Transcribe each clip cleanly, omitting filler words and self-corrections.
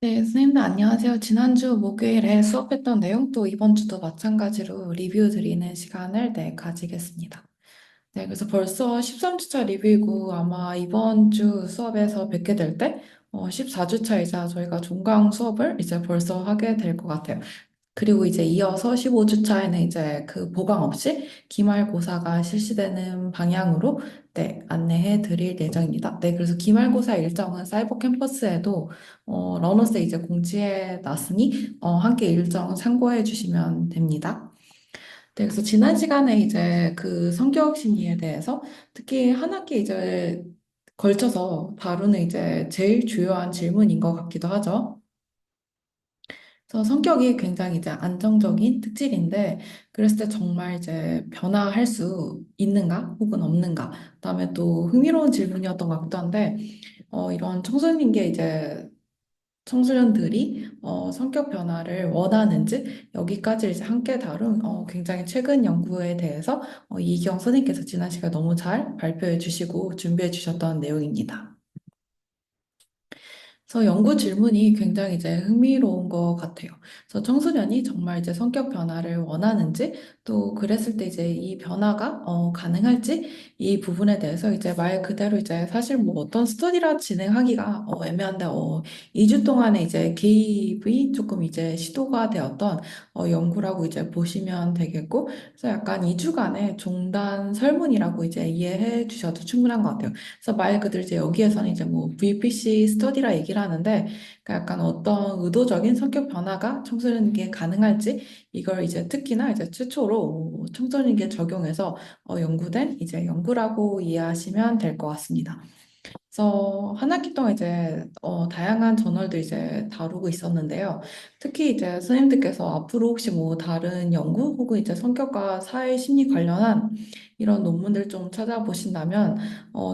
네, 선생님들 안녕하세요. 지난주 목요일에 수업했던 내용 또 이번 주도 마찬가지로 리뷰 드리는 시간을 가지겠습니다. 네, 그래서 벌써 13주차 리뷰이고 아마 이번 주 수업에서 뵙게 될 때 14주차이자 저희가 종강 수업을 이제 벌써 하게 될 것 같아요. 그리고 이제 이어서 15주차에는 이제 그 보강 없이 기말고사가 실시되는 방향으로 안내해 드릴 예정입니다. 네, 그래서 기말고사 일정은 사이버 캠퍼스에도 러너스에 이제 공지해 놨으니 함께 일정 참고해 주시면 됩니다. 네, 그래서 지난 시간에 이제 그 성격 심리에 대해서 특히 한 학기 이제 걸쳐서 다루는 이제 제일 주요한 질문인 것 같기도 하죠. 그래서 성격이 굉장히 이제 안정적인 특질인데, 그랬을 때 정말 이제 변화할 수 있는가, 혹은 없는가. 그다음에 또 흥미로운 질문이었던 것 같기도 한데, 이런 청소년기에 이제 청소년들이 성격 변화를 원하는지 여기까지 이제 함께 다룬 굉장히 최근 연구에 대해서 이기영 선생님께서 지난 시간에 너무 잘 발표해 주시고 준비해 주셨던 내용입니다. 그래서 연구 질문이 굉장히 이제 흥미로운 것 같아요. 그래서 청소년이 정말 이제 성격 변화를 원하는지 또 그랬을 때 이제 이 변화가 가능할지 이 부분에 대해서 이제 말 그대로 이제 사실 뭐 어떤 스터디라 진행하기가 애매한데 2주 동안에 이제 개입이 조금 이제 시도가 되었던 연구라고 이제 보시면 되겠고 그래서 약간 2주간의 종단 설문이라고 이제 이해해 주셔도 충분한 것 같아요. 그래서 말 그대로 이제 여기에서는 이제 뭐 VPC 스터디라 얘기를 하는데 그러니까 약간 어떤 의도적인 성격 변화가 청소년에게 가능할지 이걸 이제 특히나 이제 최초로 청소년에게 적용해서 연구된 이제 연구라고 이해하시면 될 것 같습니다. 그래서 한 학기 동안 이제 다양한 저널들 이제 다루고 있었는데요. 특히 이제 선생님들께서 앞으로 혹시 뭐 다른 연구 혹은 이제 성격과 사회 심리 관련한 이런 논문들 좀 찾아보신다면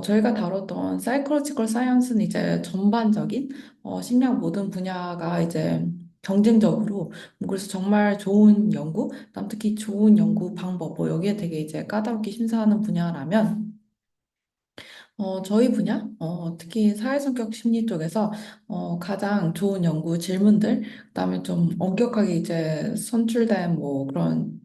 저희가 다뤘던 사이콜로지컬 사이언스는 이제 전반적인 심리학 모든 분야가 이제 경쟁적으로 그래서 정말 좋은 연구, 그다음 특히 좋은 연구 방법 뭐 여기에 되게 이제 까다롭게 심사하는 분야라면 저희 분야, 특히 사회성격 심리 쪽에서 가장 좋은 연구 질문들, 그다음에 좀 엄격하게 이제 선출된 뭐 그런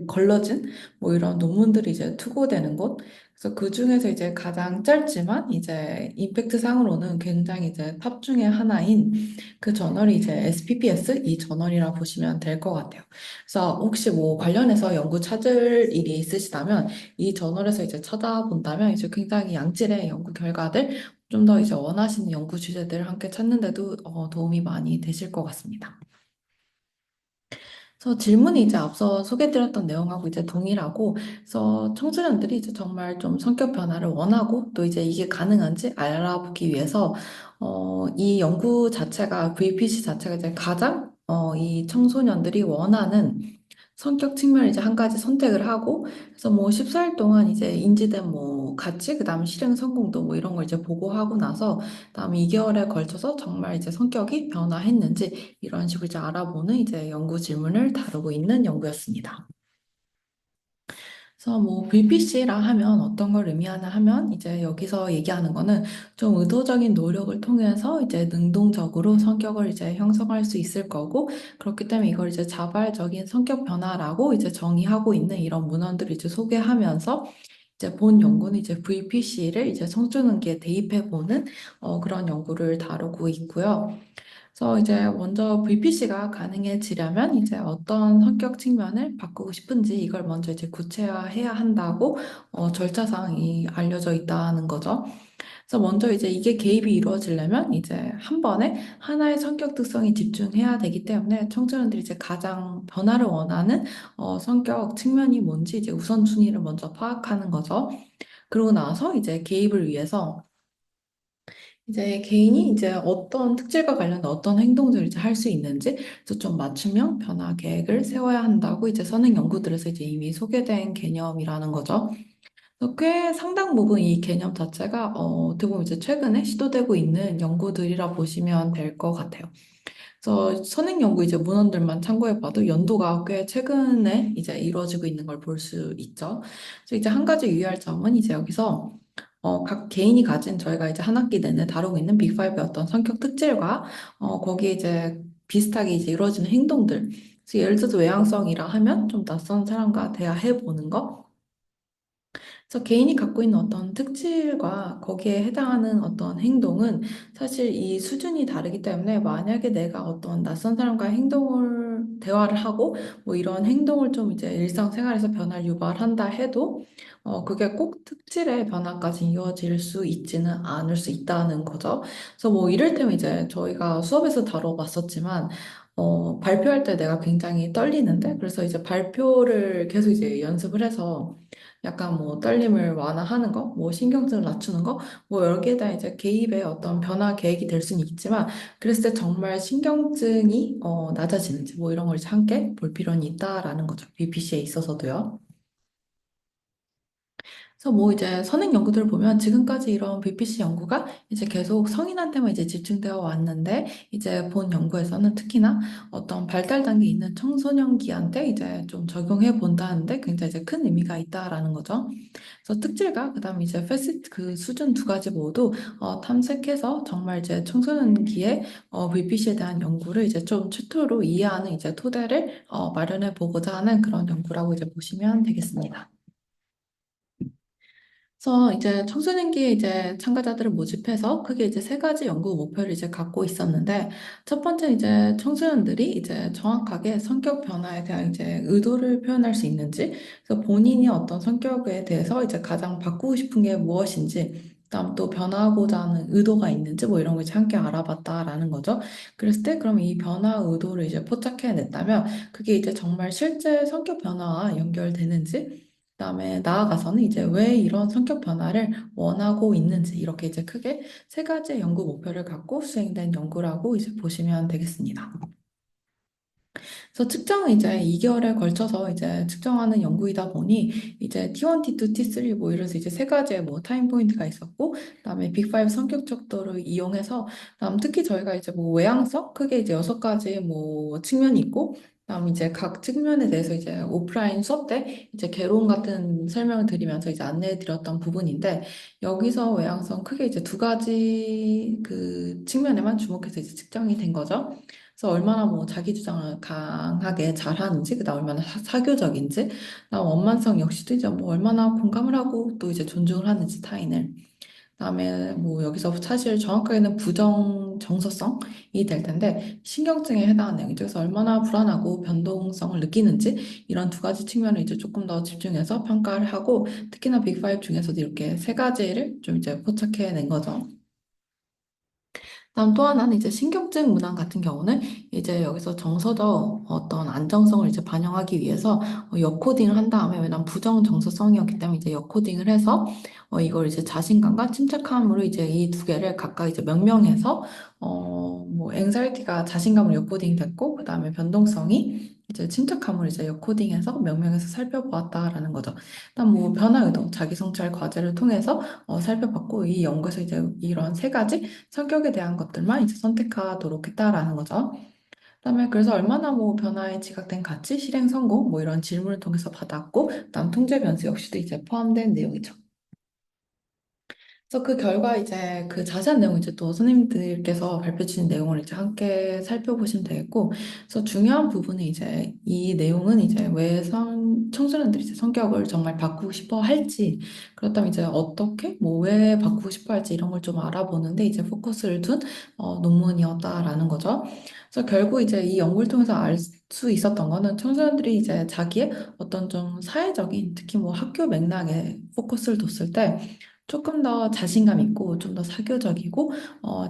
걸러진 뭐 이런 논문들이 이제 투고되는 곳. 그래서 그 중에서 이제 가장 짧지만 이제 임팩트 상으로는 굉장히 이제 탑 중에 하나인 그 저널이 이제 SPPS 이 저널이라 보시면 될 것 같아요. 그래서 혹시 뭐 관련해서 연구 찾을 일이 있으시다면 이 저널에서 이제 찾아본다면 이제 굉장히 양질의 연구 결과들, 좀 더 이제 원하시는 연구 주제들을 함께 찾는데도 도움이 많이 되실 것 같습니다. 그래서 질문이 이제 앞서 소개드렸던 내용하고 이제 동일하고, 그래서 청소년들이 이제 정말 좀 성격 변화를 원하고 또 이제 이게 가능한지 알아보기 위해서 이 연구 자체가 VPC 자체가 이제 가장 이 청소년들이 원하는 성격 측면을 이제 한 가지 선택을 하고, 그래서 뭐 14일 동안 이제 인지된 뭐 가치, 그 다음 실행 성공도 뭐 이런 걸 이제 보고하고 나서, 다음 2개월에 걸쳐서 정말 이제 성격이 변화했는지 이런 식으로 이제 알아보는 이제 연구 질문을 다루고 있는 연구였습니다. 그래서 뭐 VPC라 하면 어떤 걸 의미하나 하면 이제 여기서 얘기하는 거는 좀 의도적인 노력을 통해서 이제 능동적으로 성격을 이제 형성할 수 있을 거고 그렇기 때문에 이걸 이제 자발적인 성격 변화라고 이제 정의하고 있는 이런 문헌들을 이제 소개하면서 이제 본 연구는 이제 VPC를 이제 청소년기에 대입해 보는 그런 연구를 다루고 있고요. 그래서 이제 먼저 VPC가 가능해지려면 이제 어떤 성격 측면을 바꾸고 싶은지 이걸 먼저 이제 구체화해야 한다고 절차상이 알려져 있다는 거죠. 그래서 먼저 이제 이게 개입이 이루어지려면 이제 한 번에 하나의 성격 특성이 집중해야 되기 때문에 청소년들이 이제 가장 변화를 원하는 성격 측면이 뭔지 이제 우선순위를 먼저 파악하는 거죠. 그러고 나서 이제 개입을 위해서 이제 개인이 이제 어떤 특질과 관련된 어떤 행동들을 이제 할 수 있는지 그래서 좀 맞춤형 변화 계획을 세워야 한다고 이제 선행 연구들에서 이제 이미 소개된 개념이라는 거죠. 그래서 꽤 상당 부분 이 개념 자체가 어떻게 보면 이제 최근에 시도되고 있는 연구들이라 보시면 될 것 같아요. 그래서 선행 연구 이제 문헌들만 참고해봐도 연도가 꽤 최근에 이제 이루어지고 있는 걸 볼 수 있죠. 그래서 이제 한 가지 유의할 점은 이제 여기서 각 개인이 가진 저희가 이제 한 학기 내내 다루고 있는 빅5의 어떤 성격 특질과 거기에 이제 비슷하게 이제 이루어지는 행동들. 그래서 예를 들어서 외향성이라 하면 좀 낯선 사람과 대화해보는 거. 그래서 개인이 갖고 있는 어떤 특질과 거기에 해당하는 어떤 행동은 사실 이 수준이 다르기 때문에 만약에 내가 어떤 낯선 사람과 대화를 하고 뭐 이런 행동을 좀 이제 일상생활에서 변화를 유발한다 해도 그게 꼭 특질의 변화까지 이어질 수 있지는 않을 수 있다는 거죠. 그래서 뭐 이를테면 이제 저희가 수업에서 다뤄봤었지만 발표할 때 내가 굉장히 떨리는데 그래서 이제 발표를 계속 이제 연습을 해서 약간 뭐 떨림을 완화하는 거, 뭐 신경증을 낮추는 거, 뭐 여기에 대한 이제 개입의 어떤 변화 계획이 될 수는 있지만 그랬을 때 정말 신경증이 낮아지는지 뭐 이런 걸 이제 함께 볼 필요는 있다라는 거죠. BPC에 있어서도요. 그래서 뭐 이제 선행 연구들을 보면 지금까지 이런 BPC 연구가 이제 계속 성인한테만 이제 집중되어 왔는데 이제 본 연구에서는 특히나 어떤 발달 단계에 있는 청소년기한테 이제 좀 적용해 본다는데 굉장히 이제 큰 의미가 있다라는 거죠. 그래서 특질과 그다음에 이제 패시트 그 수준 두 가지 모두 탐색해서 정말 이제 청소년기에 BPC에 대한 연구를 이제 좀 최초로 이해하는 이제 토대를 마련해 보고자 하는 그런 연구라고 이제 보시면 되겠습니다. 그래서 이제 청소년기에 이제 참가자들을 모집해서 크게 이제 세 가지 연구 목표를 이제 갖고 있었는데 첫 번째 이제 청소년들이 이제 정확하게 성격 변화에 대한 이제 의도를 표현할 수 있는지 그래서 본인이 어떤 성격에 대해서 이제 가장 바꾸고 싶은 게 무엇인지 그다음 또 변화하고자 하는 의도가 있는지 뭐 이런 걸 이제 함께 알아봤다라는 거죠. 그랬을 때 그럼 이 변화 의도를 이제 포착해냈다면 그게 이제 정말 실제 성격 변화와 연결되는지 그다음에 나아가서는 이제 왜 이런 성격 변화를 원하고 있는지 이렇게 이제 크게 세 가지의 연구 목표를 갖고 수행된 연구라고 이제 보시면 되겠습니다. 그래서 측정은 이제 2개월에 걸쳐서 이제 측정하는 연구이다 보니 이제 T1, T2, T3 뭐 이래서 이제 세 가지의 뭐 타임 포인트가 있었고 그다음에 빅5 성격 척도를 이용해서 그다음 특히 저희가 이제 뭐 외향성 크게 이제 6가지 뭐 측면이 있고 그다음 이제 각 측면에 대해서 이제 오프라인 수업 때 이제 개론 같은 설명을 드리면서 이제 안내해 드렸던 부분인데 여기서 외향성 크게 이제 두 가지 그 측면에만 주목해서 이제 측정이 된 거죠. 그래서 얼마나 뭐 자기 주장을 강하게 잘하는지, 그다음 얼마나 사교적인지, 그다음 원만성 역시도 이제 뭐 얼마나 공감을 하고 또 이제 존중을 하는지 타인을. 그다음에 뭐 여기서 사실 정확하게는 부정 정서성이 될 텐데 신경증에 해당하는 내용이죠. 그래서 얼마나 불안하고 변동성을 느끼는지 이런 두 가지 측면을 이제 조금 더 집중해서 평가를 하고 특히나 빅5 중에서도 이렇게 세 가지를 좀 이제 포착해낸 거죠. 다음 또 하나는 이제 신경증 문항 같은 경우는 이제 여기서 정서적 어떤 안정성을 이제 반영하기 위해서 역코딩을 한 다음에 왜냐면 부정 정서성이었기 때문에 이제 역코딩을 해서 이걸 이제 자신감과 침착함으로 이제 이 두 개를 각각 이제 명명해서 뭐 앵사이티가 자신감으로 역코딩 됐고 그다음에 변동성이 이제 침착함으로 이제 역코딩해서 명명해서 살펴보았다라는 거죠. 그다음 뭐 변화 의도, 자기 성찰 과제를 통해서 살펴봤고 이 연구에서 이제 이런 세 가지 성격에 대한 것들만 이제 선택하도록 했다라는 거죠. 그다음에 그래서 얼마나 뭐 변화에 지각된 가치, 실행 성공 뭐 이런 질문을 통해서 받았고, 그다음 통제 변수 역시도 이제 포함된 내용이죠. 그래서 그 결과 이제 그 자세한 내용 이제 또 선생님들께서 발표 주신 내용을 이제 함께 살펴보시면 되겠고, 그래서 중요한 부분은 이제 이 내용은 이제 왜 청소년들이 이제 성격을 정말 바꾸고 싶어 할지, 그렇다면 이제 어떻게, 뭐 왜 바꾸고 싶어 할지 이런 걸 좀 알아보는데 이제 포커스를 둔 논문이었다라는 거죠. 그래서 결국 이제 이 연구를 통해서 알 수 있었던 거는 청소년들이 이제 자기의 어떤 좀 사회적인, 특히 뭐 학교 맥락에 포커스를 뒀을 때 조금 더 자신감 있고 좀 더 사교적이고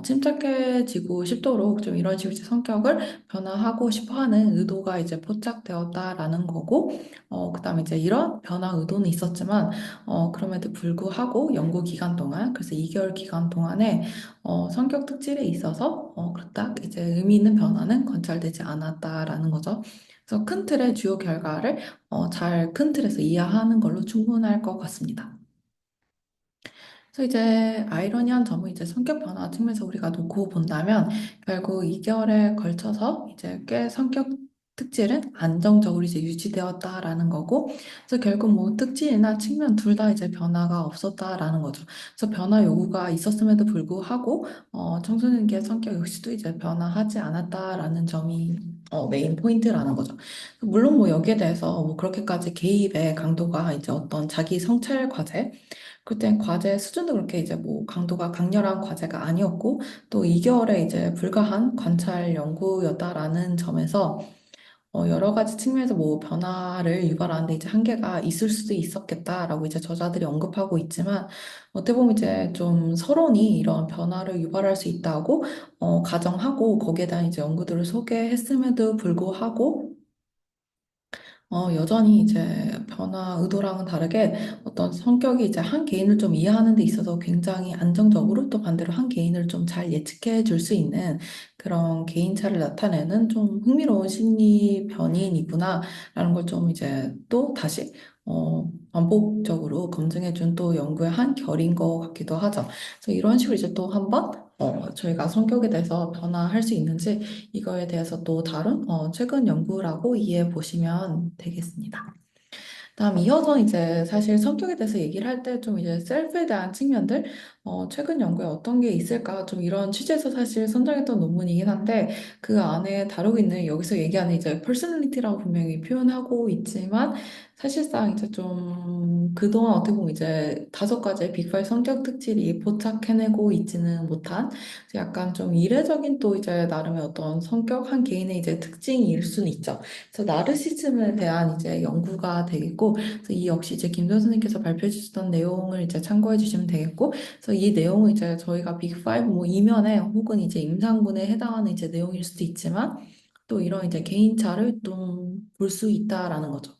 침착해지고 싶도록 좀 이런 식으로 이제 성격을 변화하고 싶어 하는 의도가 이제 포착되었다라는 거고 그다음에 이제 이런 변화 의도는 있었지만 그럼에도 불구하고 연구 기간 동안 그래서 2개월 기간 동안에 성격 특질에 있어서 그렇다 이제 의미 있는 변화는 관찰되지 않았다라는 거죠. 그래서 큰 틀의 주요 결과를 잘 큰 틀에서 이해하는 걸로 충분할 것 같습니다. 그래서 이제 아이러니한 점은 이제 성격 변화 측면에서 우리가 놓고 본다면 결국 2개월에 걸쳐서 이제 꽤 성격 특질은 안정적으로 이제 유지되었다라는 거고, 그래서 결국 뭐 특질이나 측면 둘 다 이제 변화가 없었다라는 거죠. 그래서 변화 요구가 있었음에도 불구하고 청소년기의 성격 역시도 이제 변화하지 않았다라는 점이 메인 포인트라는 거죠. 물론 뭐 여기에 대해서 뭐 그렇게까지 개입의 강도가 이제 어떤 자기 성찰 과제, 그때 과제 수준도 그렇게 이제 뭐 강도가 강렬한 과제가 아니었고 또 2개월에 이제 불과한 관찰 연구였다라는 점에서 여러 가지 측면에서 뭐 변화를 유발하는데 이제 한계가 있을 수도 있었겠다라고 이제 저자들이 언급하고 있지만 어떻게 보면 이제 좀 서론이 이런 변화를 유발할 수 있다고 가정하고 거기에 대한 이제 연구들을 소개했음에도 불구하고 여전히 이제 변화 의도랑은 다르게 어떤 성격이 이제 한 개인을 좀 이해하는 데 있어서 굉장히 안정적으로 또 반대로 한 개인을 좀 잘 예측해 줄 수 있는 그런 개인차를 나타내는 좀 흥미로운 심리 변이이구나라는 걸 좀 이제 또 다시 반복적으로 검증해 준 또 연구의 한 결인 것 같기도 하죠. 그래서 이런 식으로 이제 또 한번 저희가 성격에 대해서 변화할 수 있는지 이거에 대해서 또 다룬 최근 연구라고 이해해 보시면 되겠습니다. 다음 이어서 이제 사실 성격에 대해서 얘기를 할 때 좀 이제 셀프에 대한 측면들, 최근 연구에 어떤 게 있을까 좀 이런 취지에서 사실 선정했던 논문이긴 한데 그 안에 다루고 있는 여기서 얘기하는 이제 퍼스널리티라고 분명히 표현하고 있지만 사실상 이제 좀 그동안 어떻게 보면 이제 5가지의 빅5 성격 특질이 포착해내고 있지는 못한 약간 좀 이례적인 또 이제 나름의 어떤 성격 한 개인의 이제 특징일 수는 있죠. 그래서 나르시즘에 대한 이제 연구가 되겠고, 그래서 이 역시 이제 김도 선생님께서 발표해 주셨던 내용을 이제 참고해 주시면 되겠고, 그래서 이 내용은 이제 저희가 빅5 뭐 이면에 혹은 이제 임상분에 해당하는 이제 내용일 수도 있지만, 또 이런 이제 개인차를 또 볼 수 있다라는 거죠.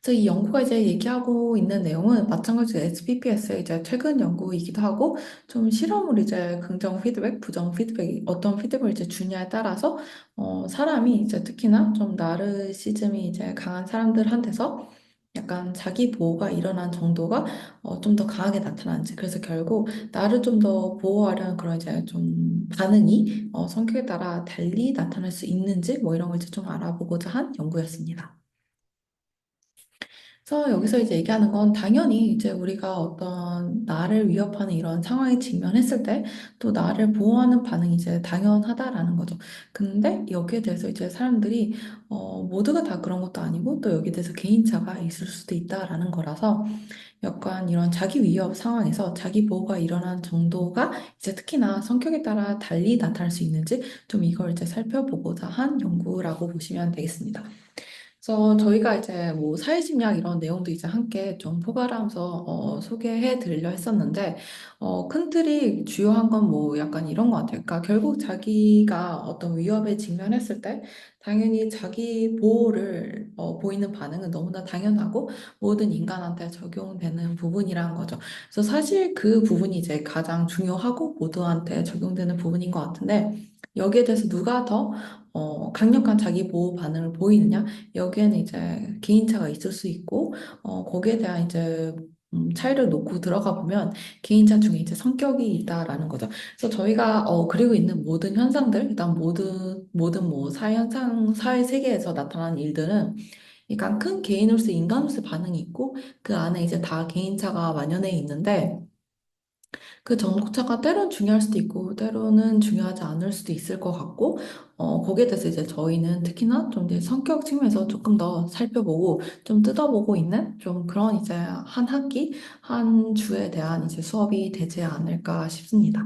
그래서 이 연구가 이제 얘기하고 있는 내용은 마찬가지로 SPPS의 이제 최근 연구이기도 하고 좀 실험을 이제 긍정 피드백, 부정 피드백 어떤 피드백을 이제 주냐에 따라서 사람이 이제 특히나 좀 나르시즘이 이제 강한 사람들한테서 약간 자기 보호가 일어난 정도가 좀 더 강하게 나타나는지 그래서 결국 나를 좀 더 보호하려는 그런 이제 좀 반응이 성격에 따라 달리 나타날 수 있는지 뭐 이런 걸 이제 좀 알아보고자 한 연구였습니다. 그래서 여기서 이제 얘기하는 건 당연히 이제 우리가 어떤 나를 위협하는 이런 상황에 직면했을 때 또 나를 보호하는 반응이 이제 당연하다라는 거죠. 근데 여기에 대해서 이제 사람들이 모두가 다 그런 것도 아니고 또 여기에 대해서 개인차가 있을 수도 있다라는 거라서 약간 이런 자기 위협 상황에서 자기 보호가 일어난 정도가 이제 특히나 성격에 따라 달리 나타날 수 있는지 좀 이걸 이제 살펴보고자 한 연구라고 보시면 되겠습니다. 그래서 저희가 이제 뭐 사회심리학 이런 내용도 이제 함께 좀 포괄하면서 소개해 드리려 했었는데 큰 틀이 주요한 건 뭐 약간 이런 것 같아요. 그러니까 결국 자기가 어떤 위협에 직면했을 때 당연히 자기 보호를 보이는 반응은 너무나 당연하고 모든 인간한테 적용되는 부분이라는 거죠. 그래서 사실 그 부분이 이제 가장 중요하고 모두한테 적용되는 부분인 것 같은데 여기에 대해서 누가 더 강력한 자기 보호 반응을 보이느냐? 여기에는 이제 개인차가 있을 수 있고, 거기에 대한 이제 차이를 놓고 들어가 보면 개인차 중에 이제 성격이 있다라는 거죠. 그래서 저희가 그리고 있는 모든 현상들, 일단 모든 뭐 사회 현상, 사회 세계에서 나타나는 일들은 그러니까 큰 개인으로서 인간으로서 반응이 있고 그 안에 이제 다 개인차가 만연해 있는데 그 정복차가 때론 중요할 수도 있고 때로는 중요하지 않을 수도 있을 것 같고 거기에 대해서 이제 저희는 특히나 좀 이제 성격 측면에서 조금 더 살펴보고 좀 뜯어보고 있는 좀 그런 이제 한 학기 한 주에 대한 이제 수업이 되지 않을까 싶습니다.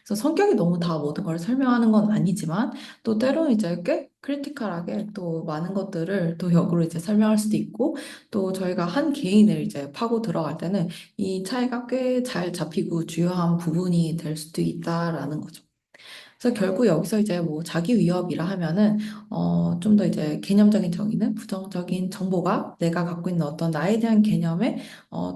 그래서 성격이 너무 다 모든 걸 설명하는 건 아니지만 또 때로는 이제 꽤 크리티컬하게 또 많은 것들을 또 역으로 이제 설명할 수도 있고 또 저희가 한 개인을 이제 파고 들어갈 때는 이 차이가 꽤 잘 잡히고 주요한 부분이 될 수도 있다라는 거죠. 그래서 결국 여기서 이제 뭐 자기 위협이라 하면은 좀 더 이제 개념적인 정의는 부정적인 정보가 내가 갖고 있는 어떤 나에 대한 개념에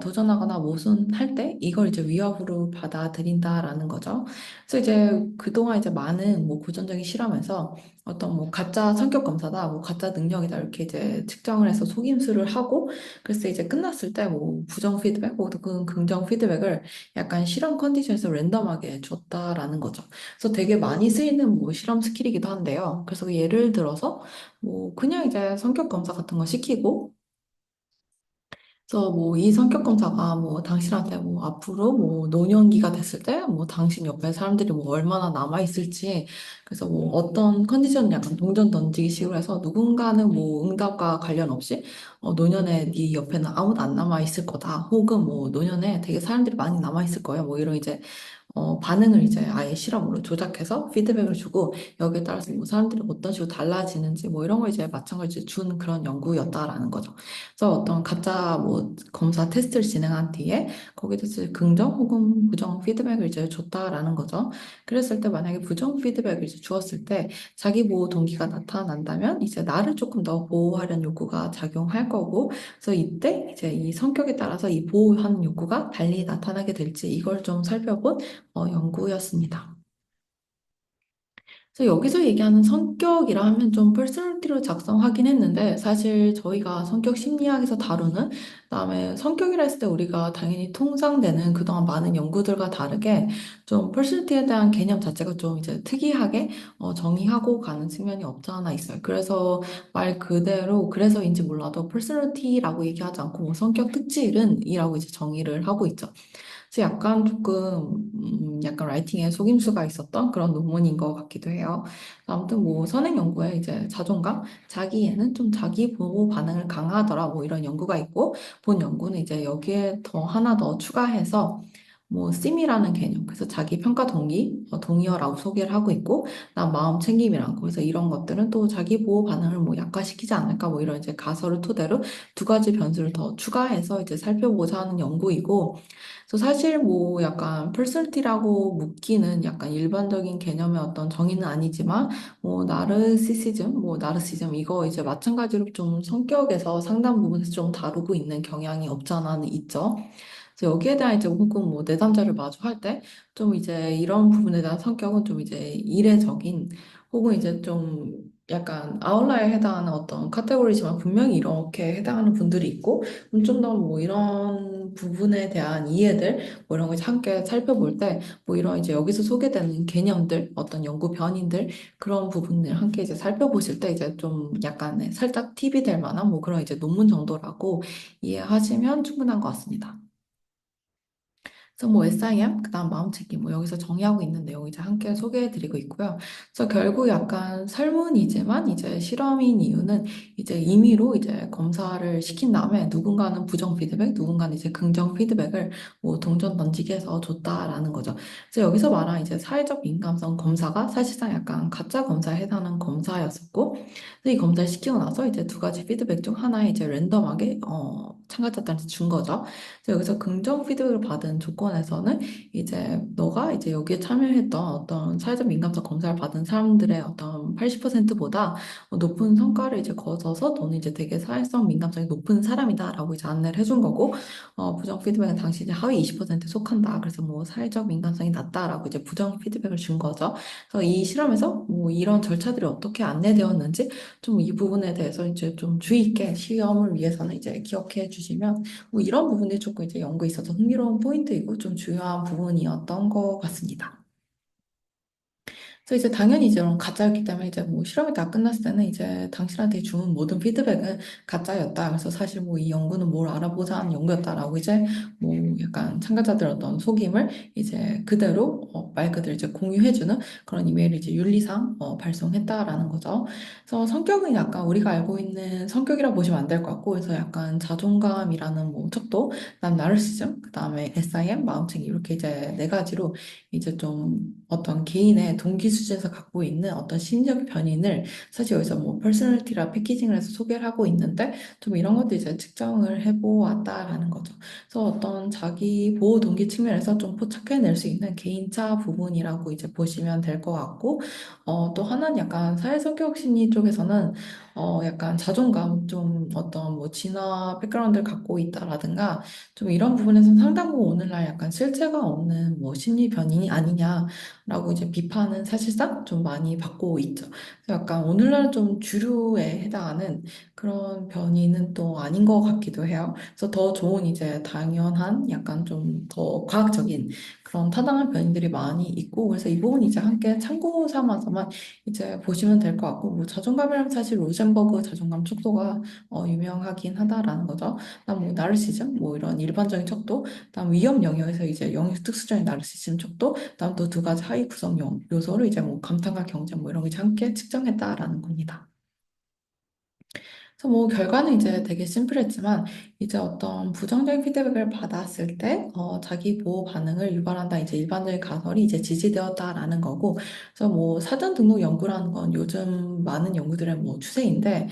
도전하거나 모순할 때 이걸 이제 위협으로 받아들인다라는 거죠. 그래서 이제 그동안 이제 많은 뭐 고전적인 실험에서 어떤 뭐 가짜 성격 검사다, 뭐 가짜 능력이다 이렇게 이제 측정을 해서 속임수를 하고 그래서 이제 끝났을 때 뭐 부정 피드백 혹은 긍정 피드백을 약간 실험 컨디션에서 랜덤하게 줬다라는 거죠. 그래서 되게 많이 쓰이는 뭐 실험 스킬이기도 한데요. 그래서 예를 들어서 뭐 그냥 이제 성격 검사 같은 거 시키고 그래서 뭐 이 성격 검사가 뭐 당신한테 뭐 앞으로 뭐 노년기가 됐을 때 뭐 당신 옆에 사람들이 뭐 얼마나 남아 있을지 그래서 뭐 어떤 컨디션 약간 동전 던지기 식으로 해서 누군가는 뭐 응답과 관련 없이 노년에 네 옆에는 아무도 안 남아 있을 거다 혹은 뭐 노년에 되게 사람들이 많이 남아 있을 거야 뭐 이런 이제 반응을 이제 아예 실험으로 조작해서 피드백을 주고 여기에 따라서 뭐 사람들이 어떤 식으로 달라지는지 뭐 이런 걸 이제 마찬가지로 준 그런 연구였다라는 거죠. 그래서 어떤 가짜 뭐 검사 테스트를 진행한 뒤에 거기에 대해서 긍정 혹은 부정 피드백을 이제 줬다라는 거죠. 그랬을 때 만약에 부정 피드백을 이제 주었을 때 자기 보호 동기가 나타난다면 이제 나를 조금 더 보호하려는 욕구가 작용할 거고 그래서 이때 이제 이 성격에 따라서 이 보호하는 욕구가 달리 나타나게 될지 이걸 좀 살펴본 연구였습니다. 그래서 여기서 얘기하는 성격이라 하면 좀 퍼스널티로 작성하긴 했는데 사실 저희가 성격 심리학에서 다루는 그다음에 성격이라 했을 때 우리가 당연히 통상되는 그동안 많은 연구들과 다르게 좀 퍼스널티에 대한 개념 자체가 좀 이제 특이하게 정의하고 가는 측면이 없지 않아 있어요. 그래서 말 그대로 그래서인지 몰라도 퍼스널티라고 얘기하지 않고 뭐 성격 특질은이라고 이제 정의를 하고 있죠. 그래서 약간 조금 약간 라이팅에 속임수가 있었던 그런 논문인 것 같기도 해요. 아무튼 뭐 선행 연구에 이제 자존감, 자기애는 좀 자기 보호 반응을 강화하더라 뭐 이런 연구가 있고 본 연구는 이제 여기에 더 하나 더 추가해서 뭐 심이라는 개념, 그래서 자기 평가 동기, 동의어라고 소개를 하고 있고, 나 마음 챙김이라고, 그래서 이런 것들은 또 자기 보호 반응을 뭐 약화시키지 않을까, 뭐 이런 이제 가설을 토대로 두 가지 변수를 더 추가해서 이제 살펴보자 하는 연구이고, 그래서 사실 뭐 약간 퍼스널티라고 묶이는 약간 일반적인 개념의 어떤 정의는 아니지만 뭐 나르시즘 이거 이제 마찬가지로 좀 성격에서 상당 부분에서 좀 다루고 있는 경향이 없지 않아는 있죠. 그래서 여기에 대한 이제 혹은 뭐 내담자를 마주할 때 좀 이제 이런 부분에 대한 성격은 좀 이제 이례적인 혹은 이제 좀 약간 아웃라이어에 해당하는 어떤 카테고리지만 분명히 이렇게 해당하는 분들이 있고 좀 더 뭐 이런 부분에 대한 이해들 뭐 이런 걸 함께 살펴볼 때 뭐 이런 이제 여기서 소개되는 개념들 어떤 연구 변인들 그런 부분을 함께 이제 살펴보실 때 이제 좀 약간 살짝 팁이 될 만한 뭐 그런 이제 논문 정도라고 이해하시면 충분한 것 같습니다. 그래서 뭐 SIM, 그다음 마음챙김 뭐 여기서 정의하고 있는 내용 이제 함께 소개해드리고 있고요. 그래서 결국 약간 설문이지만 이제 실험인 이유는 이제 임의로 이제 검사를 시킨 다음에 누군가는 부정 피드백, 누군가는 이제 긍정 피드백을 뭐 동전 던지기 해서 줬다라는 거죠. 그래서 여기서 말한 이제 사회적 민감성 검사가 사실상 약간 가짜 검사에 해당하는 검사였었고, 그래서 이 검사를 시키고 나서 이제 두 가지 피드백 중 하나에 이제 랜덤하게 참가자들한테 준 거죠. 그래서 여기서 긍정 피드백을 받은 조건에서는 이제 너가 이제 여기에 참여했던 어떤 사회적 민감성 검사를 받은 사람들의 어떤 80%보다 높은 성과를 이제 거둬서 너는 이제 되게 사회성 민감성이 높은 사람이다라고 이제 안내를 해준 거고 부정 피드백은 당신이 하위 20%에 속한다. 그래서 뭐 사회적 민감성이 낮다라고 이제 부정 피드백을 준 거죠. 그래서 이 실험에서 뭐 이런 절차들이 어떻게 안내되었는지 좀 이 부분에 대해서 이제 좀 주의 있게 시험을 위해서는 이제 기억해 주시면 뭐 이런 부분들이 조금 이제 연구에 있어서 흥미로운 포인트이고 좀 중요한 부분이었던 것 같습니다. 그래서 이제 당연히 이제 이런 가짜였기 때문에 이제 뭐 실험이 다 끝났을 때는 이제 당신한테 주는 모든 피드백은 가짜였다. 그래서 사실 뭐 이 연구는 뭘 알아보자 하는 연구였다라고 이제 뭐 약간 참가자들 어떤 속임을 이제 그대로 말 그대로 이제 공유해주는 그런 이메일을 이제 윤리상 발송했다라는 거죠. 그래서 성격은 약간 우리가 알고 있는 성격이라 보시면 안 될 것 같고 그래서 약간 자존감이라는 뭐 척도, 그다음 나르시즘, 그다음에 SIM, 마음챙김 이렇게 이제 네 가지로 이제 좀 어떤 개인의 동기 수준에서 갖고 있는 어떤 심리적 변인을 사실 여기서 뭐 퍼스널티라 패키징을 해서 소개를 하고 있는데 좀 이런 것도 이제 측정을 해보았다라는 거죠. 그래서 어떤 자기 보호 동기 측면에서 좀 포착해낼 수 있는 개인차 부분이라고 이제 보시면 될 것 같고 또 하나는 약간 사회성격 심리 쪽에서는 약간 자존감 좀 어떤 뭐 진화 백그라운드를 갖고 있다라든가 좀 이런 부분에서는 상당 부분 오늘날 약간 실체가 없는 뭐 심리 변인이 아니냐라고 이제 비판은 사실상 좀 많이 받고 있죠. 그래서 약간 오늘날 좀 주류에 해당하는 그런 변이는 또 아닌 것 같기도 해요. 그래서 더 좋은 이제 당연한 약간 좀 더 과학적인 그런 타당한 변인들이 많이 있고, 그래서 이 부분 이제 함께 참고 삼아서만 이제 보시면 될 것 같고, 뭐 자존감이랑 사실 로젠버그 자존감 척도가 유명하긴 하다라는 거죠. 그다음 뭐 나르시즘, 뭐 이런 일반적인 척도, 그다음 위험 영역에서 이제 영역 특수적인 나르시즘 척도, 그다음 또 두 가지 하위 구성 요소를 이제 뭐 감탄과 경쟁 뭐 이런 거 이제 함께 측정했다라는 겁니다. 그래서 뭐 결과는 이제 되게 심플했지만 이제 어떤 부정적인 피드백을 받았을 때 자기 보호 반응을 유발한다 이제 일반적인 가설이 이제 지지되었다라는 거고 그래서 뭐 사전 등록 연구라는 건 요즘 많은 연구들의 뭐 추세인데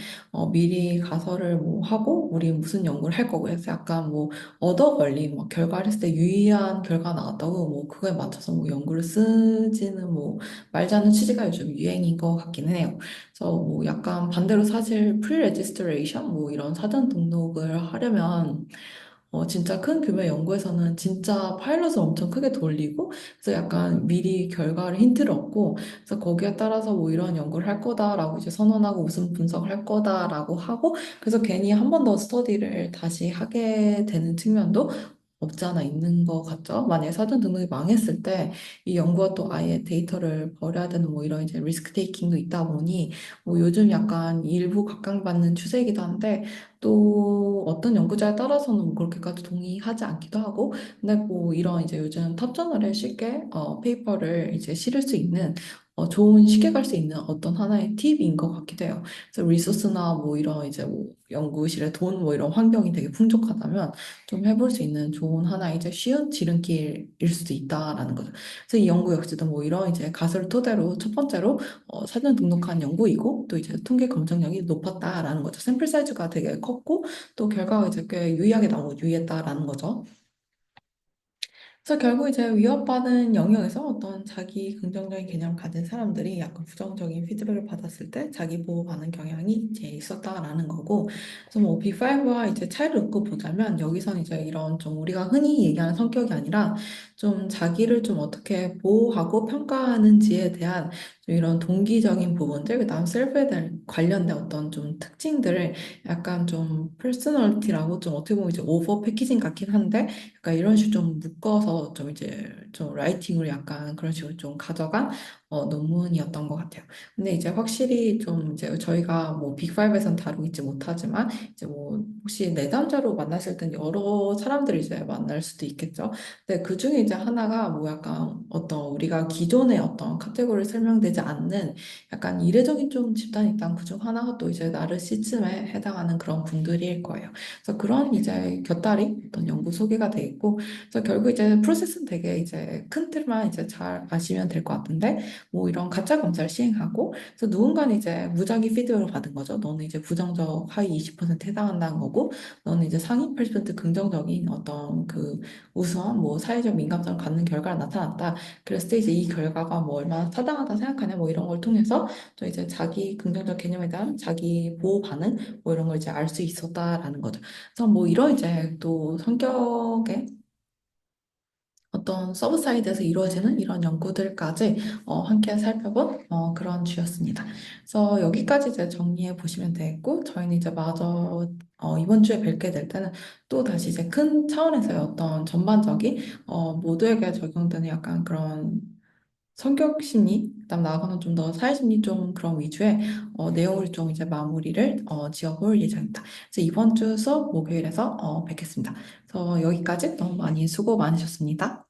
미리 가설을 뭐 하고 우리 무슨 연구를 할 거고 해서 약간 뭐 얻어 걸린 뭐 결과를 했을 때 유의한 결과 나왔다고 뭐 그거에 맞춰서 뭐 연구를 쓰지는 뭐 말자는 취지가 요즘 유행인 것 같기는 해요. 그래서 뭐 약간 반대로 사실 프리레지스트레이션 뭐 이런 사전 등록을 하려면 진짜 큰 규모의 연구에서는 진짜 파일럿을 엄청 크게 돌리고 그래서 약간 미리 결과를 힌트를 얻고 그래서 거기에 따라서 뭐 이런 연구를 할 거다라고 이제 선언하고 무슨 분석을 할 거다라고 하고 그래서 괜히 한 번 더 스터디를 다시 하게 되는 측면도 없지 않아 있는 것 같죠. 만약에 사전 등록이 망했을 때 이 연구가 또 아예 데이터를 버려야 되는 뭐 이런 이제 리스크 테이킹도 있다 보니 뭐 요즘 약간 일부 각광받는 추세이기도 한데 또 어떤 연구자에 따라서는 뭐 그렇게까지 동의하지 않기도 하고 근데 뭐 이런 이제 요즘 탑저널에 쉽게 페이퍼를 이제 실을 수 있는 좋은 쉽게 갈 수 있는 어떤 하나의 팁인 것 같기도 해요. 그래서 리소스나 뭐 이런 이제 뭐 연구실의 돈 뭐 이런 환경이 되게 풍족하다면 좀 해볼 수 있는 좋은 하나의 이제 쉬운 지름길일 수도 있다라는 거죠. 그래서 이 연구 역시도 뭐 이런 이제 가설을 토대로 첫 번째로 사전 등록한 연구이고 또 이제 통계 검증력이 높았다라는 거죠. 샘플 사이즈가 되게 컸고 또 결과가 이제 꽤 유의하게 나오고 유의했다라는 거죠. 그래서 결국 이제 위협받은 영역에서 어떤 자기 긍정적인 개념을 가진 사람들이 약간 부정적인 피드백을 받았을 때 자기 보호 반응 경향이 이제 있었다라는 거고, 그래서 뭐 B5와 이제 차이를 놓고 보자면 여기선 이제 이런 좀 우리가 흔히 얘기하는 성격이 아니라 좀 자기를 좀 어떻게 보호하고 평가하는지에 대한 좀 이런 동기적인 부분들, 그다음 셀프에 대한 관련된 어떤 좀 특징들을 약간 좀 퍼스널리티라고 좀 어떻게 보면 이제 오버 패키징 같긴 한데 그러니까 이런 식으로 좀 묶어서 좀 이제 좀 라이팅으로 약간 그런 식으로 좀 가져간 논문이었던 것 같아요. 근데 이제 확실히 좀 이제 저희가 뭐 빅5에선 다루고 있지 못하지만 이제 뭐 혹시 내담자로 만났을 땐 여러 사람들을 이제 만날 수도 있겠죠. 근데 그 중에 이제 하나가 뭐 약간 어떤 우리가 기존의 어떤 카테고리를 설명되지 않는 약간 이례적인 좀 집단이 있다면 그중 하나가 또 이제 나르시즘에 해당하는 그런 분들일 거예요. 그래서 그런 이제 곁다리 어떤 연구 소개가 돼 있고, 그래서 결국 이제 프로세스는 되게 이제 큰 틀만 이제 잘 아시면 될 것 같은데, 뭐 이런 가짜 검사를 시행하고, 그래서 누군가는 이제 무작위 피드백을 받은 거죠. 너는 이제 부정적 하위 20% 해당한다는 거고, 너는 이제 상위 80% 긍정적인 어떤 그 우수한 뭐 사회적 민감성을 갖는 결과가 나타났다. 그랬을 때 이제 이 결과가 뭐 얼마나 타당하다 생각하냐, 뭐 이런 걸 통해서 또 이제 자기 긍정적 개념에 대한 자기 보호 반응, 뭐 이런 걸 이제 알 수 있었다라는 거죠. 그래서 뭐 이런 이제 또 성격의 어떤 서브 사이드에서 이루어지는 이런 연구들까지 함께 살펴본 그런 주였습니다. 그래서 여기까지 이제 정리해 보시면 되겠고 저희는 이제 마저 이번 주에 뵙게 될 때는 또 다시 이제 큰 차원에서의 어떤 전반적인 모두에게 적용되는 약간 그런 성격 심리, 그다음 나아가는 좀 더 사회 심리 좀 그런 위주의 내용을 좀 이제 마무리를 지어볼 예정입니다. 그래서 이번 주 수업 목요일에서 뵙겠습니다. 그래서 여기까지 너무 많이 수고 많으셨습니다.